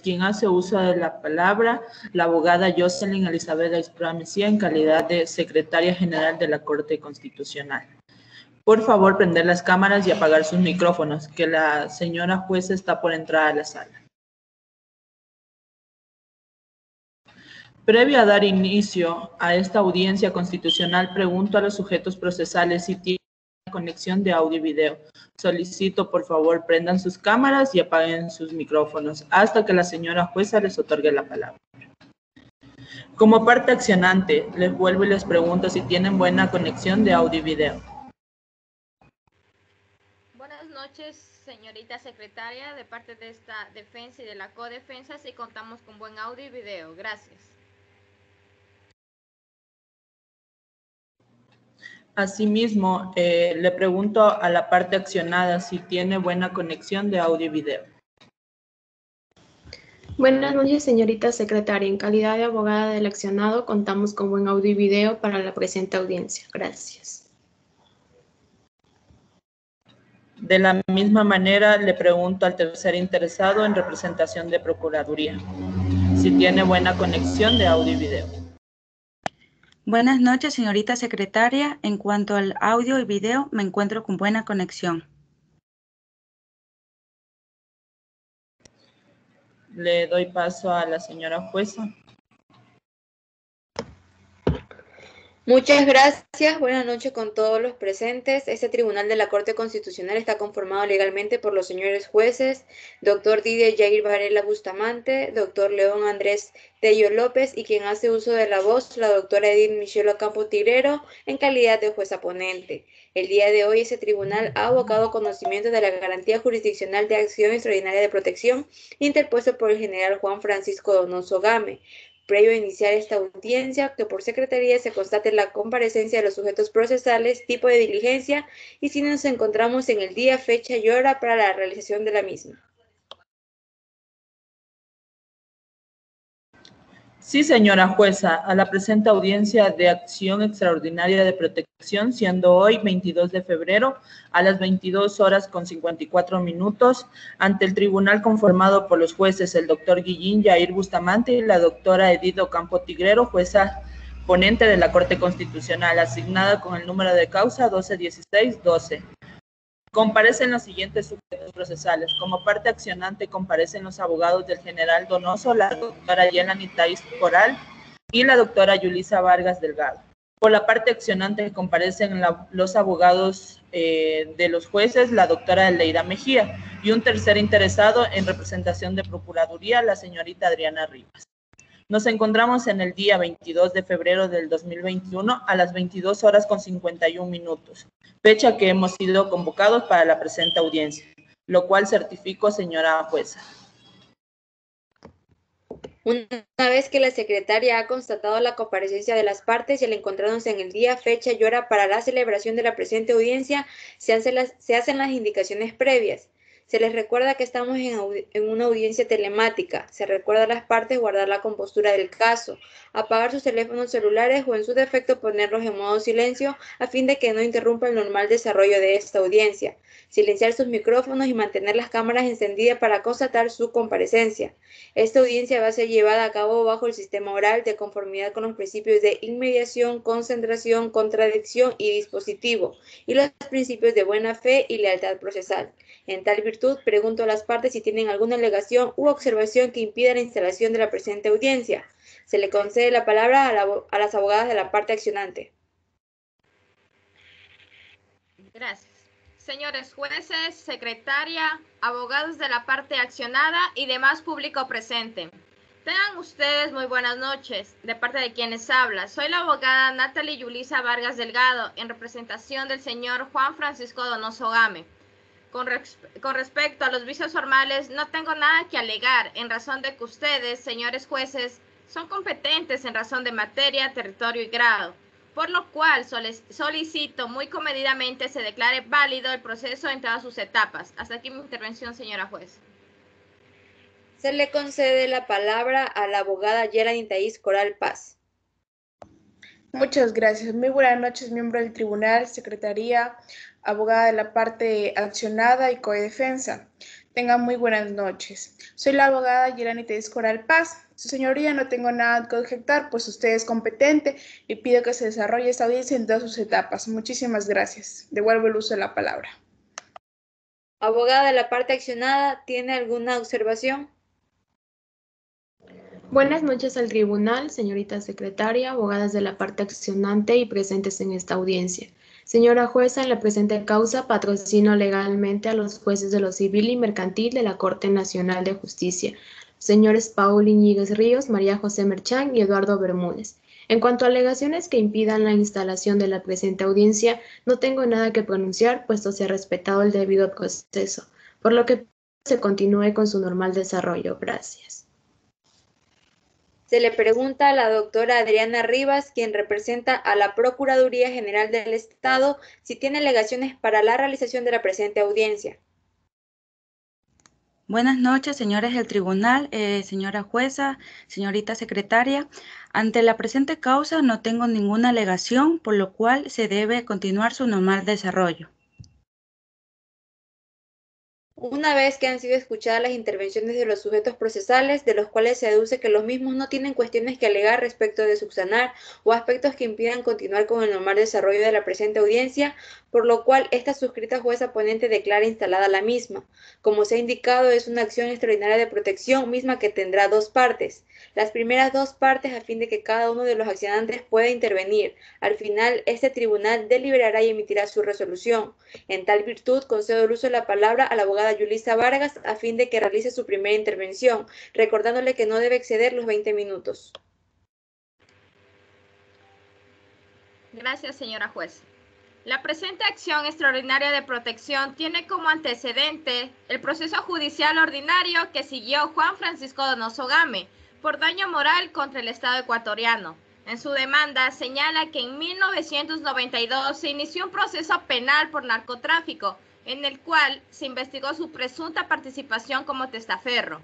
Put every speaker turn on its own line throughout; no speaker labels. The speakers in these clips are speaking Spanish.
Quien hace uso de la palabra, la abogada Jocelyn Elizabeth Aizpurua Mejía, en calidad de Secretaria General de la Corte Constitucional. Por favor, prender las cámaras y apagar sus micrófonos, que la señora jueza está por entrar a la sala. Previo a dar inicio a esta audiencia constitucional, pregunto a los sujetos procesales si tienen conexión de audio y video. Solicito, por favor, prendan sus cámaras y apaguen sus micrófonos hasta que la señora jueza les otorgue la palabra. Como parte accionante, les vuelvo y les pregunto si tienen buena conexión de audio y video.
Buenas noches, señorita secretaria. De parte de esta defensa y de la codefensa, sí contamos con buen audio y video. Gracias.
Asimismo, le pregunto a la parte accionada si tiene buena conexión de audio y video.
Buenas noches, señorita secretaria. En calidad de abogada del accionado, contamos con buen audio y video para la presente audiencia. Gracias.
De la misma manera, le pregunto al tercer interesado en representación de Procuraduría si tiene buena conexión de audio y video.
Buenas noches, señorita secretaria. En cuanto al audio y video, me encuentro con buena conexión.
Le doy paso a la señora jueza.
Muchas gracias. Buenas noches con todos los presentes. Este tribunal de la Corte Constitucional está conformado legalmente por los señores jueces, doctor Didier Jair Varela Bustamante, doctor León Andrés Tello López y quien hace uso de la voz, la doctora Edith Michelle Ocampo Tigrero, en calidad de jueza ponente. El día de hoy, ese tribunal ha abocado conocimiento de la garantía jurisdiccional de acción extraordinaria de protección interpuesto por el general Juan Francisco Donoso Game. Previo a iniciar esta audiencia, que por secretaría se constate la comparecencia de los sujetos procesales, tipo de diligencia y si nos encontramos en el día, fecha y hora para la realización de la misma.
Sí, señora jueza, a la presente audiencia de acción extraordinaria de protección, siendo hoy 22 de febrero a las 22 horas con 54 minutos, ante el tribunal conformado por los jueces el doctor Guillín Jair Bustamante y la doctora Edith Ocampo Tigrero, jueza ponente de la Corte Constitucional, asignada con el número de causa 121612. Comparecen los siguientes sujetos procesales. Como parte accionante comparecen los abogados del general Donoso, la doctora Yelani Thais Coral y la doctora Yulisa Vargas Delgado. Por la parte accionante comparecen los abogados de los jueces, la doctora Leida Mejía, y un tercer interesado en representación de Procuraduría, la señorita Adriana Rivas. Nos encontramos en el día 22 de febrero del 2021 a las 22 horas con 51 minutos, fecha que hemos sido convocados para la presente audiencia, lo cual certifico, señora jueza.
Una vez que la secretaria ha constatado la comparecencia de las partes y al encontrarnos en el día, fecha y hora para la celebración de la presente audiencia, se hacen las indicaciones previas. Se les recuerda que estamos en una audiencia telemática. Se recuerda a las partes guardar la compostura del caso, apagar sus teléfonos celulares o en su defecto ponerlos en modo silencio a fin de que no interrumpa el normal desarrollo de esta audiencia. Silenciar sus micrófonos y mantener las cámaras encendidas para constatar su comparecencia. Esta audiencia va a ser llevada a cabo bajo el sistema oral de conformidad con los principios de inmediación, concentración, contradicción y dispositivo y los principios de buena fe y lealtad procesal. En tal virtud, pregunto a las partes si tienen alguna alegación u observación que impida la instalación de la presente audiencia. Se le concede la palabra a las abogadas de la parte accionante.
Gracias. Señores jueces, secretaria, abogados de la parte accionada y demás público presente. Tengan ustedes muy buenas noches. De parte de quienes habla, soy la abogada Natalie Yulisa Vargas Delgado, en representación del señor Juan Francisco Donoso Game. Con respecto a los vicios formales, no tengo nada que alegar en razón de que ustedes, señores jueces, son competentes en razón de materia, territorio y grado, por lo cual solicito muy comedidamente se declare válido el proceso en todas sus etapas. Hasta aquí mi intervención, señora juez.
Se le concede la palabra a la abogada Yelani Thais Coral Paz.
Muchas gracias. Muy buenas noches, miembro del tribunal, secretaría, abogada de la parte accionada y codefensa. Tengan muy buenas noches. Soy la abogada Yelani Teis Coral Paz. Su señoría, no tengo nada que objetar, pues usted es competente y pido que se desarrolle esta audiencia en todas sus etapas. Muchísimas gracias. Devuelvo el uso de la palabra.
Abogada de la parte accionada, ¿tiene alguna observación?
Buenas noches al tribunal, señorita secretaria, abogadas de la parte accionante y presentes en esta audiencia. Señora jueza, en la presente causa patrocino legalmente a los jueces de lo civil y mercantil de la Corte Nacional de Justicia, los señores Paul Iñiguez Ríos, María José Merchán y Eduardo Bermúdez. En cuanto a alegaciones que impidan la instalación de la presente audiencia, no tengo nada que pronunciar, puesto se ha respetado el debido proceso, por lo que se continúe con su normal desarrollo. Gracias.
Se le pregunta a la doctora Adriana Rivas, quien representa a la Procuraduría General del Estado, si tiene alegaciones para la realización de la presente audiencia.
Buenas noches, señores del tribunal, señora jueza, señorita secretaria. Ante la presente causa no tengo ninguna alegación, por lo cual se debe continuar su normal desarrollo.
Una vez que han sido escuchadas las intervenciones de los sujetos procesales, de los cuales se deduce que los mismos no tienen cuestiones que alegar respecto de subsanar o aspectos que impidan continuar con el normal desarrollo de la presente audiencia, por lo cual esta suscrita jueza ponente declara instalada la misma. Como se ha indicado, es una acción extraordinaria de protección misma que tendrá dos partes. Las primeras dos partes a fin de que cada uno de los accionantes pueda intervenir. Al final, este tribunal deliberará y emitirá su resolución. En tal virtud, concedo el uso de la palabra a la abogada Yulisa Vargas a fin de que realice su primera intervención, recordándole que no debe exceder los 20 minutos.
Gracias, señora juez. La presente acción extraordinaria de protección tiene como antecedente el proceso judicial ordinario que siguió Juan Francisco Donoso Game por daño moral contra el Estado ecuatoriano. En su demanda señala que en 1992 se inició un proceso penal por narcotráfico en el cual se investigó su presunta participación como testaferro.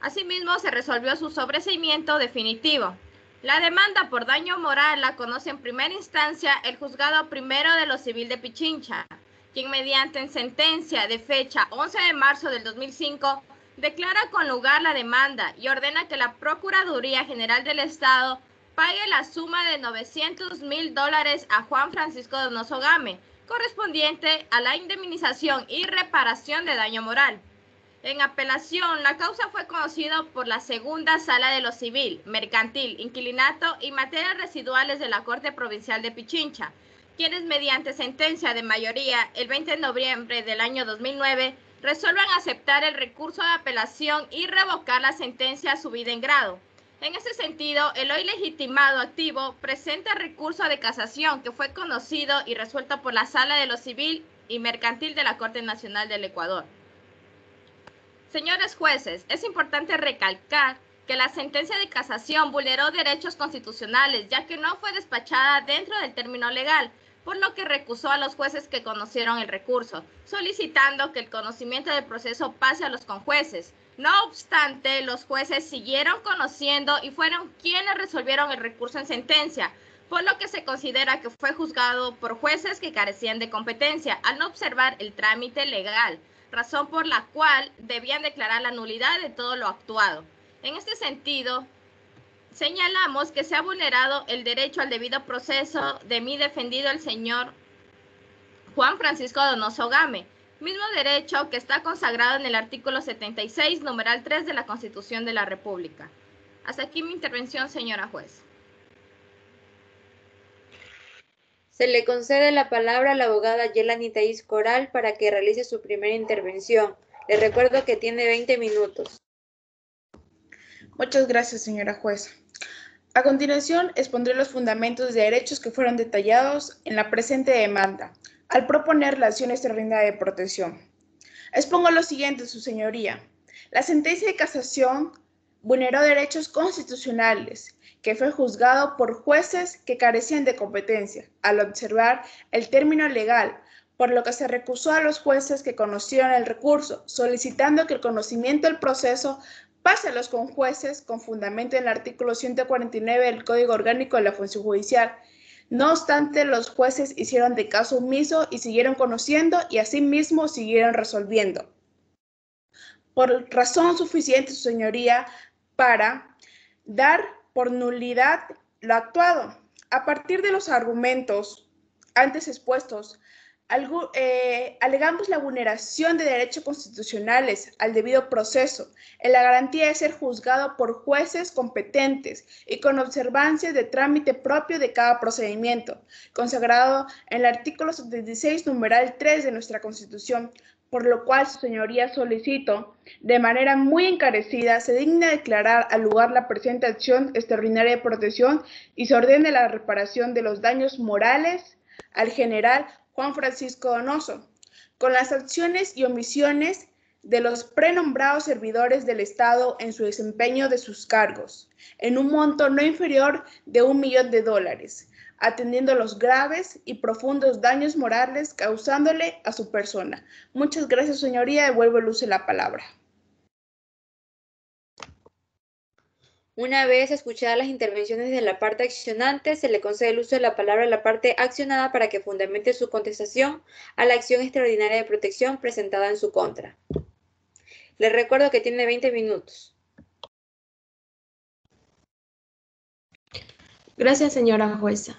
Asimismo, se resolvió su sobreseimiento definitivo. La demanda por daño moral la conoce en primera instancia el Juzgado Primero de lo Civil de Pichincha, quien mediante sentencia de fecha 11 de marzo del 2005 declara con lugar la demanda y ordena que la Procuraduría General del Estado pague la suma de $900,000 a Juan Francisco Donoso Game, correspondiente a la indemnización y reparación de daño moral. En apelación, la causa fue conocida por la Segunda Sala de lo Civil, Mercantil, Inquilinato y Materias Residuales de la Corte Provincial de Pichincha, quienes mediante sentencia de mayoría el 20 de noviembre del año 2009 resuelven aceptar el recurso de apelación y revocar la sentencia subida en grado. En ese sentido, el hoy legitimado activo presenta recurso de casación que fue conocido y resuelto por la Sala de lo Civil y Mercantil de la Corte Nacional del Ecuador. Señores jueces, es importante recalcar que la sentencia de casación vulneró derechos constitucionales, ya que no fue despachada dentro del término legal, por lo que recusó a los jueces que conocieron el recurso, solicitando que el conocimiento del proceso pase a los conjueces. No obstante, los jueces siguieron conociendo y fueron quienes resolvieron el recurso en sentencia, por lo que se considera que fue juzgado por jueces que carecían de competencia al no observar el trámite legal, razón por la cual debían declarar la nulidad de todo lo actuado. En este sentido, señalamos que se ha vulnerado el derecho al debido proceso de mi defendido el señor Juan Francisco Donoso Game, mismo derecho que está consagrado en el artículo 76, numeral 3 de la Constitución de la República. Hasta aquí mi intervención, señora juez.
Se le concede la palabra a la abogada Yelani Teis Coral para que realice su primera intervención. Le recuerdo que tiene 20 minutos.
Muchas gracias, señora jueza. A continuación, expondré los fundamentos de derechos que fueron detallados en la presente demanda, al proponer la acción extraordinaria de protección. Expongo lo siguiente, su señoría. La sentencia de casación vulneró derechos constitucionales, que fue juzgado por jueces que carecían de competencia, al observar el término legal, por lo que se recusó a los jueces que conocieron el recurso, solicitando que el conocimiento del proceso pase a los conjueces con fundamento en el artículo 149 del Código Orgánico de la Función Judicial. No obstante, los jueces hicieron de caso omiso y siguieron conociendo y asimismo siguieron resolviendo. por razón suficiente, su señoría, para dar por nulidad lo actuado. A partir de los argumentos antes expuestos, alegamos la vulneración de derechos constitucionales al debido proceso, en la garantía de ser juzgado por jueces competentes y con observancia de trámite propio de cada procedimiento, consagrado en el artículo 76, numeral 3 de nuestra Constitución, por lo cual su señoría solicito, de manera muy encarecida, se digna declarar al lugar la presente acción extraordinaria de protección y se ordene la reparación de los daños morales al general Juan Francisco Donoso, con las acciones y omisiones de los prenombrados servidores del Estado en su desempeño de sus cargos, en un monto no inferior de $1 millón, atendiendo los graves y profundos daños morales causándole a su persona. Muchas gracias, señoría. Devuelvo el uso de la palabra.
Una vez escuchadas las intervenciones de la parte accionante, se le concede el uso de la palabra a la parte accionada para que fundamente su contestación a la acción extraordinaria de protección presentada en su contra. Les recuerdo que tiene 20 minutos.
Gracias, señora jueza.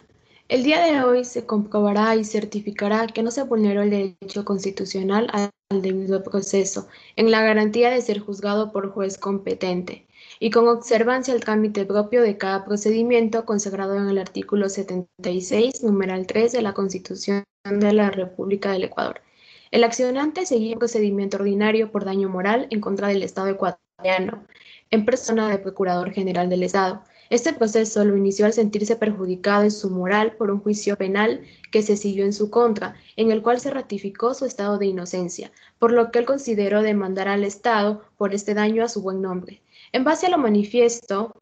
El día de hoy se comprobará y certificará que no se vulneró el derecho constitucional al debido proceso, en la garantía de ser juzgado por juez competente, y con observancia al trámite propio de cada procedimiento consagrado en el artículo 76, numeral 3 de la Constitución de la República del Ecuador. El accionante seguía un procedimiento ordinario por daño moral en contra del Estado ecuatoriano, en persona del Procurador General del Estado. Este proceso lo inició al sentirse perjudicado en su moral por un juicio penal que se siguió en su contra, en el cual se ratificó su estado de inocencia, por lo que él consideró demandar al Estado por este daño a su buen nombre. En base a lo manifiesto,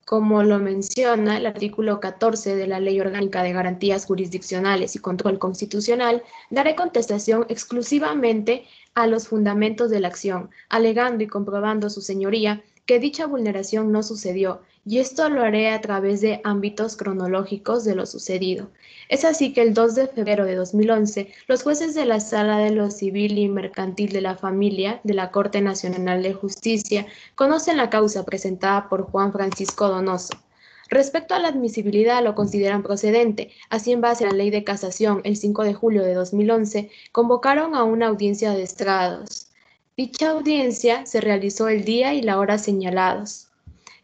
como lo menciona el artículo 14 de la Ley Orgánica de Garantías Jurisdiccionales y Control Constitucional, daré contestación exclusivamente a los fundamentos de la acción, alegando y comprobando su señoría que dicha vulneración no sucedió, y esto lo haré a través de ámbitos cronológicos de lo sucedido. Es así que el 2 de febrero de 2011, los jueces de la Sala de lo Civil y Mercantil de la Familia de la Corte Nacional de Justicia conocen la causa presentada por Juan Francisco Donoso. Respecto a la admisibilidad, lo consideran procedente. Así, en base a la Ley de Casación, el 5 de julio de 2011, convocaron a una audiencia de estrados. Dicha audiencia se realizó el día y la hora señalados.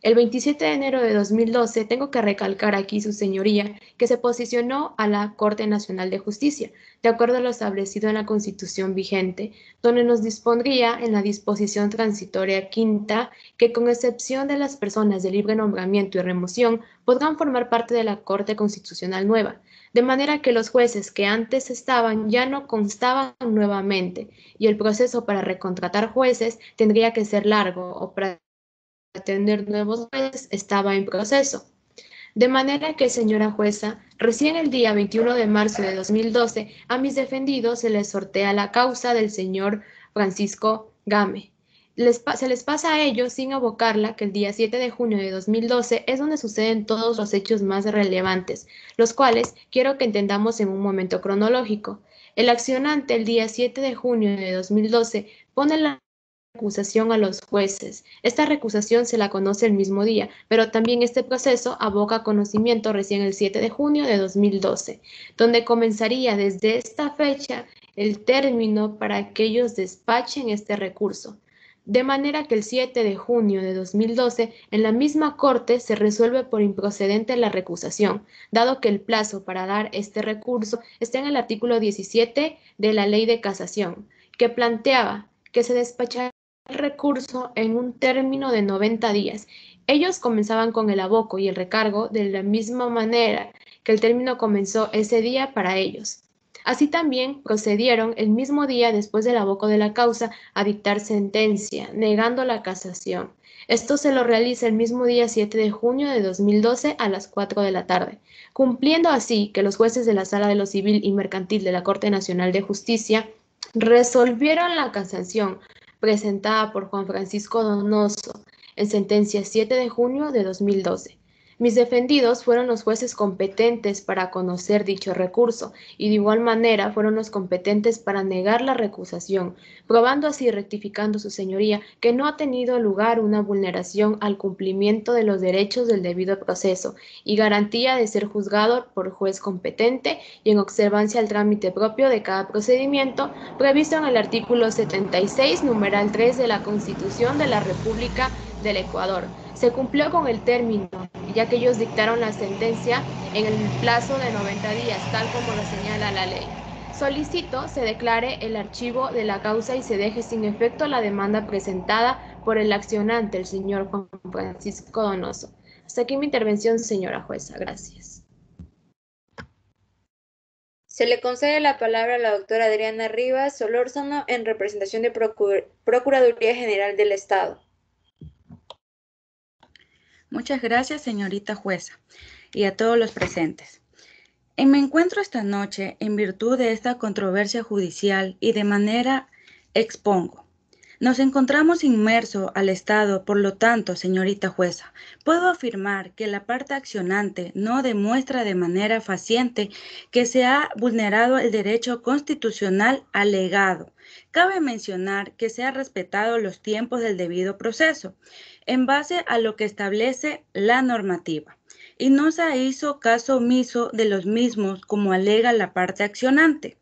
El 27 de enero de 2012, tengo que recalcar aquí, su señoría, que se posicionó a la Corte Nacional de Justicia, de acuerdo a lo establecido en la Constitución vigente, donde nos dispondría en la disposición transitoria quinta que, con excepción de las personas de libre nombramiento y remoción, podrán formar parte de la Corte Constitucional nueva, de manera que los jueces que antes estaban ya no constaban nuevamente, y el proceso para recontratar jueces tendría que ser largo o para atender nuevos jueces estaba en proceso. De manera que, señora jueza, recién el día 21 de marzo de 2012, a mis defendidos se les sortea la causa del señor Francisco Game. Se les pasa a ellos sin abocarla que el día 7 de junio de 2012 es donde suceden todos los hechos más relevantes, los cuales quiero que entendamos en un momento cronológico. El accionante el día 7 de junio de 2012 pone la recusación a los jueces. Esta recusación se la conoce el mismo día, pero también este proceso aboca conocimiento recién el 7 de junio de 2012, donde comenzaría desde esta fecha el término para que ellos despachen este recurso. De manera que el 7 de junio de 2012, en la misma Corte se resuelve por improcedente la recusación, dado que el plazo para dar este recurso está en el artículo 17 de la Ley de Casación, que planteaba que se despachara el recurso en un término de 90 días. Ellos comenzaban con el aboco y el recargo de la misma manera que el término comenzó ese día para ellos. Así también procedieron el mismo día después del aboco de la causa a dictar sentencia, negando la casación. Esto se lo realiza el mismo día 7 de junio de 2012 a las 4 de la tarde, cumpliendo así que los jueces de la Sala de lo Civil y Mercantil de la Corte Nacional de Justicia resolvieron la casación presentada por Juan Francisco Donoso en sentencia 7 de junio de 2012. Mis defendidos fueron los jueces competentes para conocer dicho recurso y de igual manera fueron los competentes para negar la recusación, probando así y rectificando su señoría que no ha tenido lugar una vulneración al cumplimiento de los derechos del debido proceso y garantía de ser juzgado por juez competente y en observancia al trámite propio de cada procedimiento previsto en el artículo 76, numeral 3 de la Constitución de la República del Ecuador. Se cumplió con el término, ya que ellos dictaron la sentencia en el plazo de 90 días, tal como lo señala la ley. Solicito se declare el archivo de la causa y se deje sin efecto la demanda presentada por el accionante, el señor Juan Francisco Donoso. Hasta aquí mi intervención, señora jueza. Gracias.
Se le concede la palabra a la doctora Adriana Rivas Solórzano en representación de Procuraduría General del Estado.
Muchas gracias, señorita jueza, y a todos los presentes. Me encuentro esta noche en virtud de esta controversia judicial y de manera expongo. Nos encontramos inmersos al Estado, por lo tanto, señorita jueza, puedo afirmar que la parte accionante no demuestra de manera faciente que se ha vulnerado el derecho constitucional alegado. Cabe mencionar que se ha respetado los tiempos del debido proceso, en base a lo que establece la normativa, y no se hizo caso omiso de los mismos como alega la parte accionante,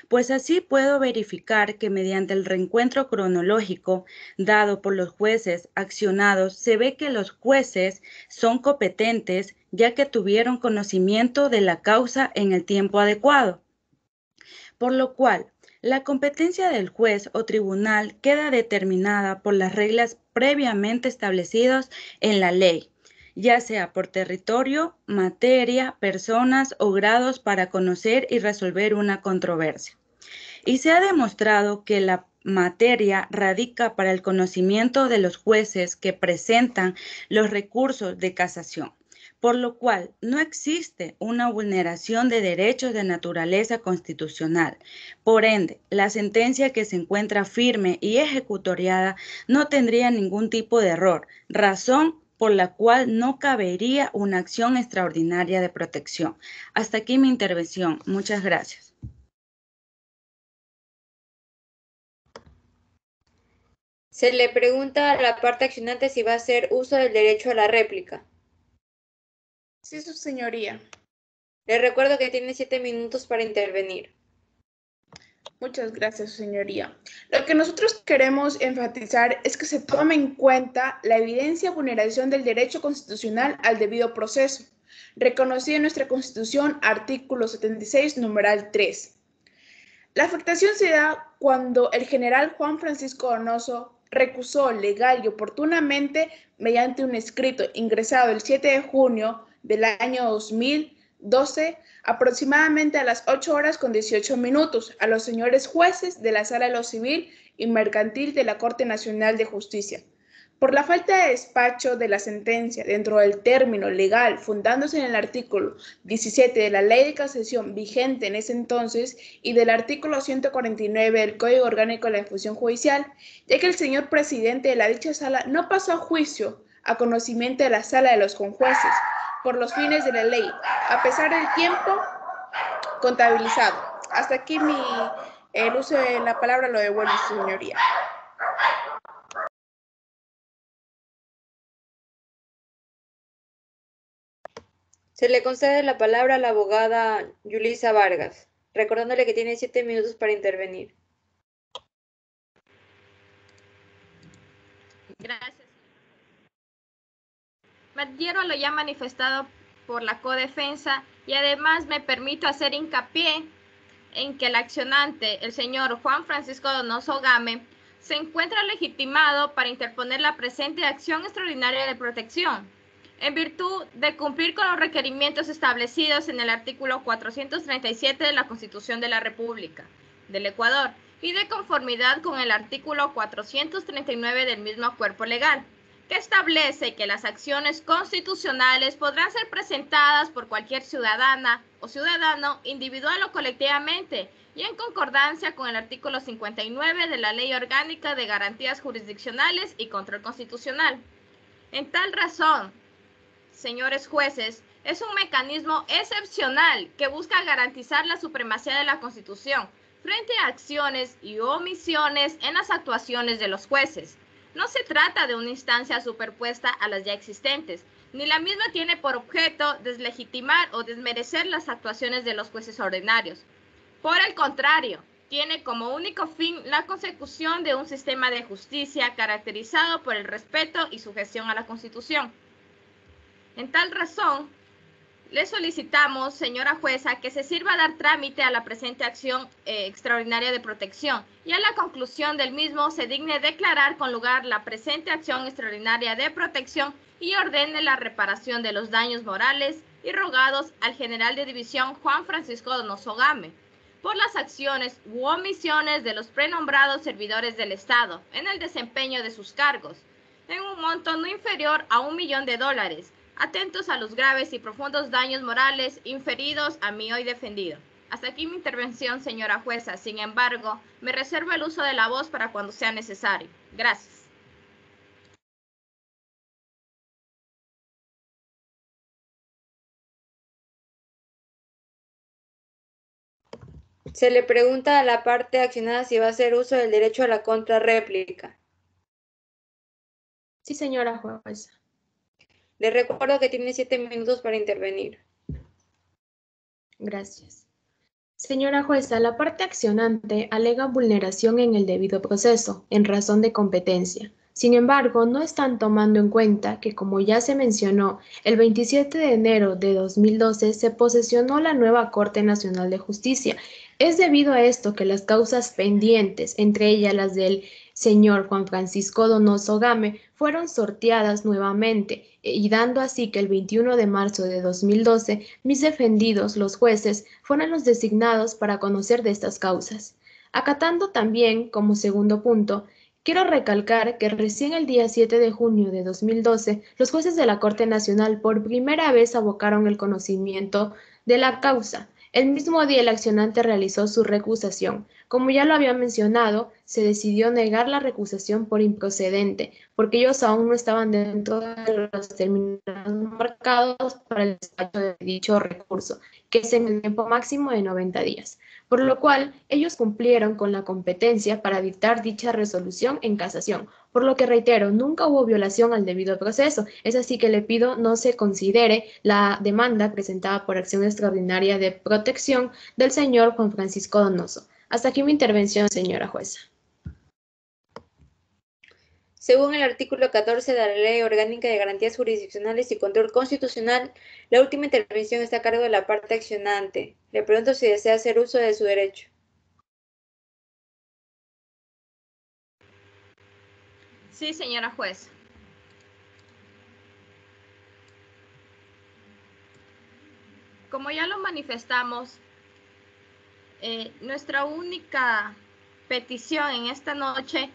pues así puedo verificar que mediante el reencuentro cronológico dado por los jueces accionados se ve que los jueces son competentes ya que tuvieron conocimiento de la causa en el tiempo adecuado, por lo cual la competencia del juez o tribunal queda determinada por las reglas previamente establecidas en la ley, ya sea por territorio, materia, personas o grados para conocer y resolver una controversia. Y se ha demostrado que la materia radica para el conocimiento de los jueces que presentan los recursos de casación, por lo cual no existe una vulneración de derechos de naturaleza constitucional. Por ende, la sentencia que se encuentra firme y ejecutoriada no tendría ningún tipo de error, razón por la cual no cabería una acción extraordinaria de protección. Hasta aquí mi intervención. Muchas gracias.
Se le pregunta a la parte accionante si va a hacer uso del derecho a la réplica.
Sí, su señoría.
Le recuerdo que tiene 7 minutos para intervenir.
Muchas gracias, su señoría. Lo que nosotros queremos enfatizar es que se tome en cuenta la evidencia de vulneración del derecho constitucional al debido proceso, reconocido en nuestra Constitución, artículo 76, numeral 3. La afectación se da cuando el general Juan Francisco Donoso recusó legal y oportunamente mediante un escrito ingresado el 7 de junio del año 2012, aproximadamente a las 8:18 a los señores jueces de la Sala de lo Civil y Mercantil de la Corte Nacional de Justicia, por la falta de despacho de la sentencia dentro del término legal, fundándose en el artículo 17 de la Ley de Casación vigente en ese entonces y del artículo 149 del Código Orgánico de la Función Judicial, ya que el señor presidente de la dicha sala no pasó a juicio a conocimiento de la Sala de los Conjueces por los fines de la ley, a pesar del tiempo contabilizado. Hasta aquí el uso de la palabra lo devuelve su señoría.
Se le concede la palabra a la abogada Yulisa Vargas, recordándole que tiene 7 minutos para intervenir.
Gracias. Me adhiero a lo ya manifestado por la codefensa y además me permito hacer hincapié en que el accionante, el señor Juan Francisco Donoso Game, se encuentra legitimado para interponer la presente acción extraordinaria de protección, en virtud de cumplir con los requerimientos establecidos en el artículo 437 de la Constitución de la República del Ecuador y de conformidad con el artículo 439 del mismo cuerpo legal, que establece que las acciones constitucionales podrán ser presentadas por cualquier ciudadana o ciudadano, individual o colectivamente, y en concordancia con el artículo 59 de la Ley Orgánica de Garantías Jurisdiccionales y Control Constitucional. En tal razón, señores jueces, es un mecanismo excepcional que busca garantizar la supremacía de la Constitución frente a acciones y omisiones en las actuaciones de los jueces. No se trata de una instancia superpuesta a las ya existentes, ni la misma tiene por objeto deslegitimar o desmerecer las actuaciones de los jueces ordinarios. Por el contrario, tiene como único fin la consecución de un sistema de justicia caracterizado por el respeto y sujeción a la Constitución. En tal razón, le solicitamos, señora jueza, que se sirva a dar trámite a la presente acción extraordinaria de protección y a la conclusión del mismo se digne declarar con lugar la presente acción extraordinaria de protección y ordene la reparación de los daños morales y rogados al general de división Juan Francisco Donoso Game por las acciones u omisiones de los prenombrados servidores del Estado en el desempeño de sus cargos, en un monto no inferior a $1.000.000, atentos a los graves y profundos daños morales inferidos a mí hoy defendido. Hasta aquí mi intervención, señora jueza. Sin embargo, me reservo el uso de la voz para cuando sea necesario. Gracias.
Se le pregunta a la parte accionada si va a hacer uso del derecho a la contrarréplica.
Sí, señora jueza.
Le recuerdo que tiene 7 minutos para intervenir.
Gracias. Señora jueza, la parte accionante alega vulneración en el debido proceso, en razón de competencia. Sin embargo, no están tomando en cuenta que, como ya se mencionó, el 27 de enero de 2012 se posesionó la nueva Corte Nacional de Justicia. Es debido a esto que las causas pendientes, entre ellas las del señor Juan Francisco Donoso Game, fueron sorteadas nuevamente y dando así que el 21 de marzo de 2012 mis defendidos, los jueces, fueron los designados para conocer de estas causas. Acatando también, como segundo punto, quiero recalcar que recién el día 7 de junio de 2012, los jueces de la Corte Nacional por primera vez abocaron el conocimiento de la causa. El mismo día el accionante realizó su recusación. Como ya lo había mencionado, se decidió negar la recusación por improcedente, porque ellos aún no estaban dentro de los términos marcados para el despacho de dicho recurso, que es en el tiempo máximo de 90 días, por lo cual ellos cumplieron con la competencia para dictar dicha resolución en casación. Por lo que reitero, nunca hubo violación al debido proceso. Es así que le pido no se considere la demanda presentada por acción extraordinaria de protección del señor Juan Francisco Donoso. Hasta aquí mi intervención, señora jueza.
Según el artículo 14 de la Ley Orgánica de Garantías Jurisdiccionales y Control Constitucional, la última intervención está a cargo de la parte accionante. Le pregunto si desea hacer uso de su derecho.
Sí, señora jueza. Como ya lo manifestamos, nuestra única petición en esta noche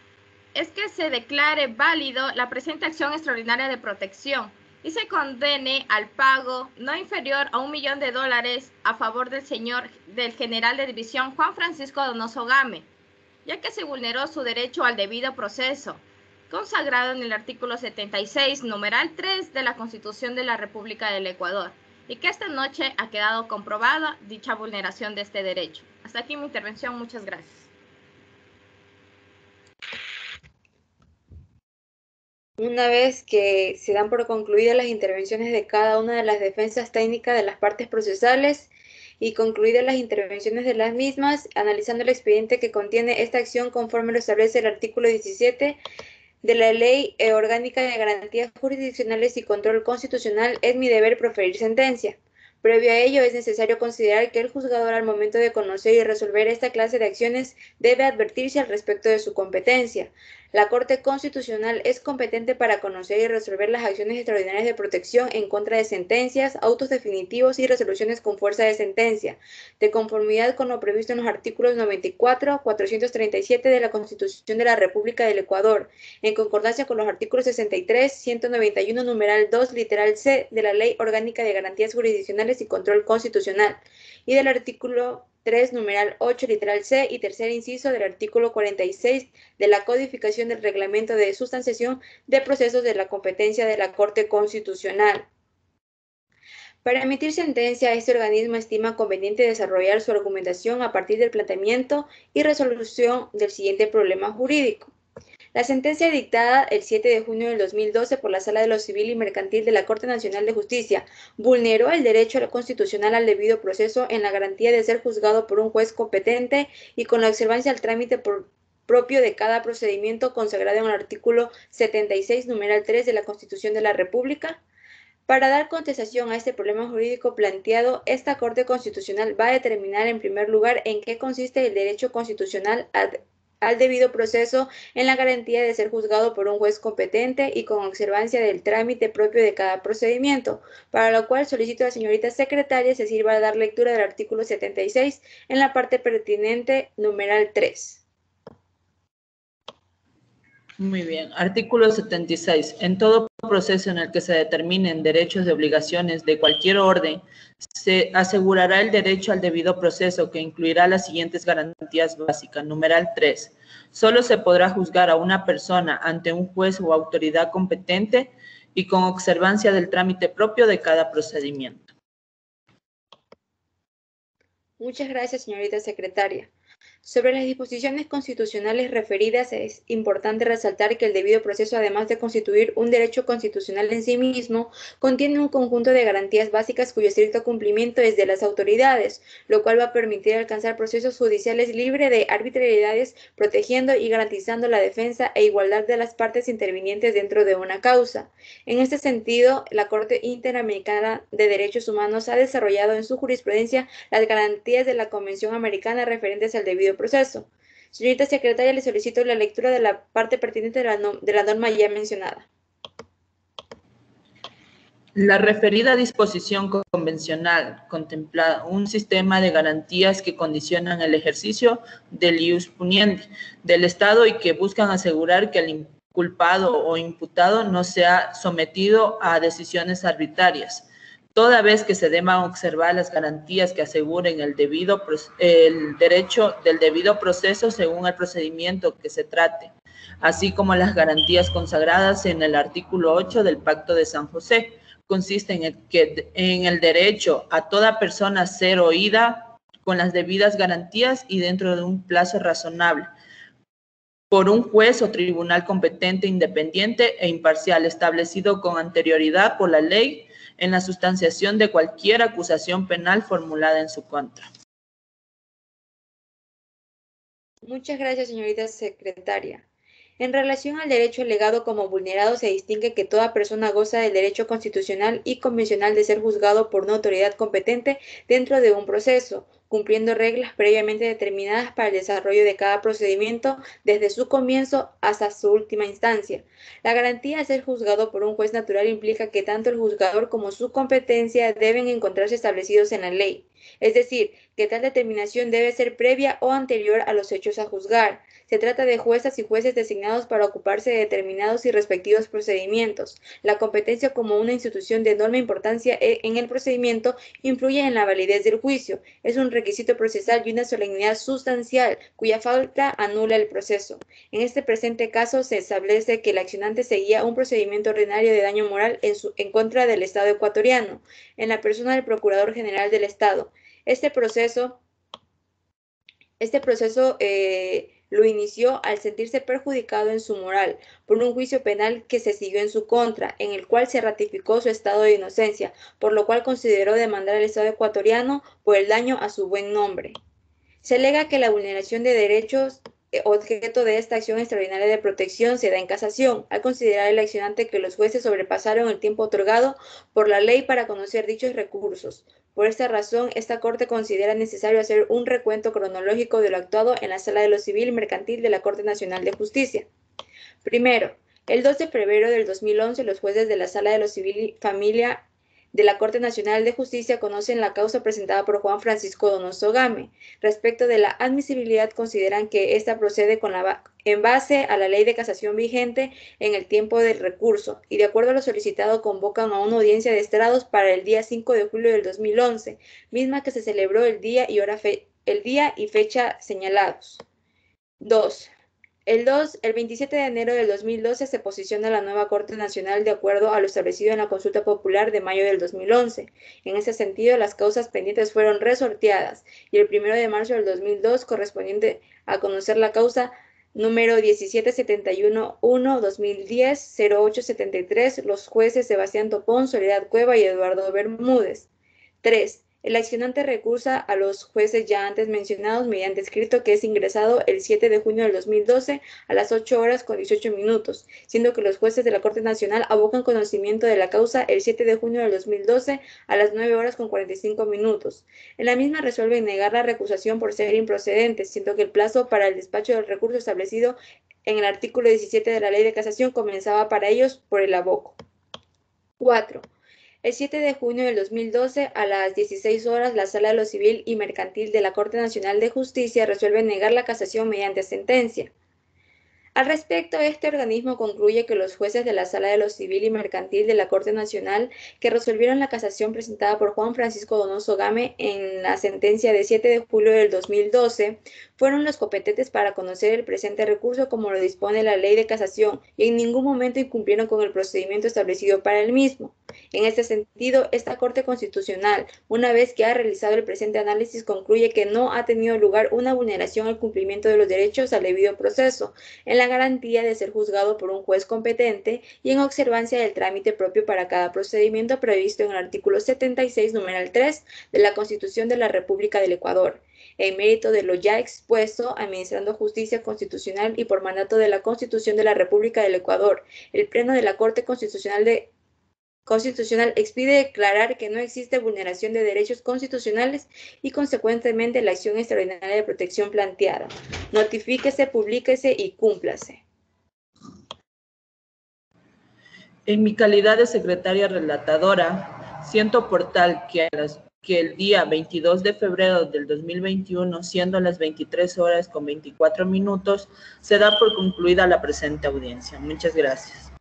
es que se declare válido la presente acción extraordinaria de protección y se condene al pago no inferior a $1.000.000 a favor del general de división Juan Francisco Donoso Game, ya que se vulneró su derecho al debido proceso, consagrado en el artículo 76, numeral 3 de la Constitución de la República del Ecuador, y que esta noche ha quedado comprobada dicha vulneración de este derecho. Hasta aquí mi intervención. Muchas gracias.
Una vez que se dan por concluidas las intervenciones de cada una de las defensas técnicas de las partes procesales y concluidas las intervenciones de las mismas, analizando el expediente que contiene esta acción conforme lo establece el artículo 17 de la Ley Orgánica de Garantías Jurisdiccionales y Control Constitucional, es mi deber proferir sentencia. Previo a ello, es necesario considerar que el juzgador, al momento de conocer y resolver esta clase de acciones, debe advertirse al respecto de su competencia. La Corte Constitucional es competente para conocer y resolver las acciones extraordinarias de protección en contra de sentencias, autos definitivos y resoluciones con fuerza de sentencia, de conformidad con lo previsto en los artículos 94, 437 de la Constitución de la República del Ecuador, en concordancia con los artículos 63, 191, numeral 2, literal C, de la Ley Orgánica de Garantías Jurisdiccionales y Control Constitucional, y del artículo 3, numeral 8, literal C, y tercer inciso del artículo 46 de la codificación del reglamento de sustanciación de procesos de la competencia de la Corte Constitucional. Para emitir sentencia, este organismo estima conveniente desarrollar su argumentación a partir del planteamiento y resolución del siguiente problema jurídico. La sentencia dictada el 7 de junio del 2012 por la Sala de lo Civil y Mercantil de la Corte Nacional de Justicia vulneró el derecho constitucional al debido proceso en la garantía de ser juzgado por un juez competente y con la observancia al trámite propio de cada procedimiento consagrado en el artículo 76, numeral 3 de la Constitución de la República. Para dar contestación a este problema jurídico planteado, esta Corte Constitucional va a determinar en primer lugar en qué consiste el derecho constitucional al debido proceso en la garantía de ser juzgado por un juez competente y con observancia del trámite propio de cada procedimiento, para lo cual solicito a la señorita secretaria se sirva a dar lectura del artículo 76 en la parte pertinente numeral 3.
Muy bien. Artículo 76. En todo proceso en el que se determinen derechos y obligaciones de cualquier orden, se asegurará el derecho al debido proceso, que incluirá las siguientes garantías básicas. Numeral 3. Solo se podrá juzgar a una persona ante un juez o autoridad competente y con observancia del trámite propio de cada procedimiento.
Muchas gracias, señorita secretaria. Sobre las disposiciones constitucionales referidas, es importante resaltar que el debido proceso, además de constituir un derecho constitucional en sí mismo, contiene un conjunto de garantías básicas cuyo estricto cumplimiento es de las autoridades, lo cual va a permitir alcanzar procesos judiciales libres de arbitrariedades, protegiendo y garantizando la defensa e igualdad de las partes intervinientes dentro de una causa. En este sentido, la Corte Interamericana de Derechos Humanos ha desarrollado en su jurisprudencia las garantías de la Convención Americana referentes al debido proceso. Señorita secretaria, le solicito la lectura de la parte pertinente de la norma ya mencionada.
La referida disposición convencional contempla un sistema de garantías que condicionan el ejercicio del ius puniendi del Estado y que buscan asegurar que el inculpado o imputado no sea sometido a decisiones arbitrarias, toda vez que se deban observar las garantías que aseguren el derecho del debido proceso según el procedimiento que se trate, así como las garantías consagradas en el artículo 8 del Pacto de San José. Consiste en el derecho a toda persona ser oída con las debidas garantías y dentro de un plazo razonable por un juez o tribunal competente, independiente e imparcial, establecido con anterioridad por la ley, en la sustanciación de cualquier acusación penal formulada en su contra.
Muchas gracias, señorita secretaria. En relación al derecho alegado como vulnerado, se distingue que toda persona goza del derecho constitucional y convencional de ser juzgado por una autoridad competente dentro de un proceso, cumpliendo reglas previamente determinadas para el desarrollo de cada procedimiento desde su comienzo hasta su última instancia. La garantía de ser juzgado por un juez natural implica que tanto el juzgador como su competencia deben encontrarse establecidos en la ley, es decir, que tal determinación debe ser previa o anterior a los hechos a juzgar. Se trata de juezas y jueces designados para ocuparse de determinados y respectivos procedimientos. La competencia como una institución de enorme importancia en el procedimiento influye en la validez del juicio. Es un requisito procesal y una solemnidad sustancial cuya falta anula el proceso. En este presente caso se establece que el accionante seguía un procedimiento ordinario de daño moral en contra del Estado ecuatoriano, en la persona del Procurador General del Estado. Este proceso lo inició al sentirse perjudicado en su moral por un juicio penal que se siguió en su contra, en el cual se ratificó su estado de inocencia, por lo cual consideró demandar al Estado ecuatoriano por el daño a su buen nombre. Se alega que la vulneración de derechos objeto de esta acción extraordinaria de protección se da en casación, al considerar el accionante que los jueces sobrepasaron el tiempo otorgado por la ley para conocer dichos recursos. Por esta razón, esta Corte considera necesario hacer un recuento cronológico de lo actuado en la Sala de lo Civil y Mercantil de la Corte Nacional de Justicia. Primero, el 2 de febrero del 2011, los jueces de la Sala de lo Civil y Familia de la Corte Nacional de Justicia conocen la causa presentada por Juan Francisco Donoso Game. Respecto de la admisibilidad, consideran que esta procede en base a la ley de casación vigente en el tiempo del recurso y de acuerdo a lo solicitado convocan a una audiencia de estrados para el día 5 de julio del 2011, misma que se celebró el día y fecha señalados. 2. El 27 de enero del 2012 se posiciona la nueva Corte Nacional de acuerdo a lo establecido en la consulta popular de mayo del 2011. En ese sentido, las causas pendientes fueron resorteadas y el 1 de marzo del 2002, correspondiente a conocer la causa número 1771-1-2010-0873, los jueces Sebastián Topón, Soledad Cueva y Eduardo Bermúdez. 3. El accionante recursa a los jueces ya antes mencionados mediante escrito que es ingresado el 7 de junio del 2012 a las 8 horas con 18 minutos, siendo que los jueces de la Corte Nacional abocan conocimiento de la causa el 7 de junio del 2012 a las 9 horas con 45 minutos. En la misma resuelven negar la recusación por ser improcedente, siendo que el plazo para el despacho del recurso establecido en el artículo 17 de la Ley de Casación comenzaba para ellos por el aboco. 4. El 7 de junio del 2012, a las 16 horas, la Sala de lo Civil y Mercantil de la Corte Nacional de Justicia resuelve negar la casación mediante sentencia. Al respecto, este organismo concluye que los jueces de la Sala de lo Civil y Mercantil de la Corte Nacional que resolvieron la casación presentada por Juan Francisco Donoso Game en la sentencia de 7 de julio del 2012 fueron los competentes para conocer el presente recurso como lo dispone la Ley de Casación y en ningún momento incumplieron con el procedimiento establecido para el mismo. En este sentido, esta Corte Constitucional, una vez que ha realizado el presente análisis, concluye que no ha tenido lugar una vulneración al cumplimiento de los derechos al debido proceso, en la garantía de ser juzgado por un juez competente y en observancia del trámite propio para cada procedimiento previsto en el artículo 76, numeral 3 de la Constitución de la República del Ecuador. En mérito de lo ya expuesto, administrando justicia constitucional y por mandato de la Constitución de la República del Ecuador, el Pleno de la Corte Constitucional expide declarar que no existe vulneración de derechos constitucionales y consecuentemente la acción extraordinaria de protección planteada. Notifíquese, publíquese y cúmplase.
En mi calidad de secretaria relatadora, siento por tal que el día 22 de febrero del 2021, siendo las 23 horas con 24 minutos, se da por concluida la presente audiencia. Muchas gracias.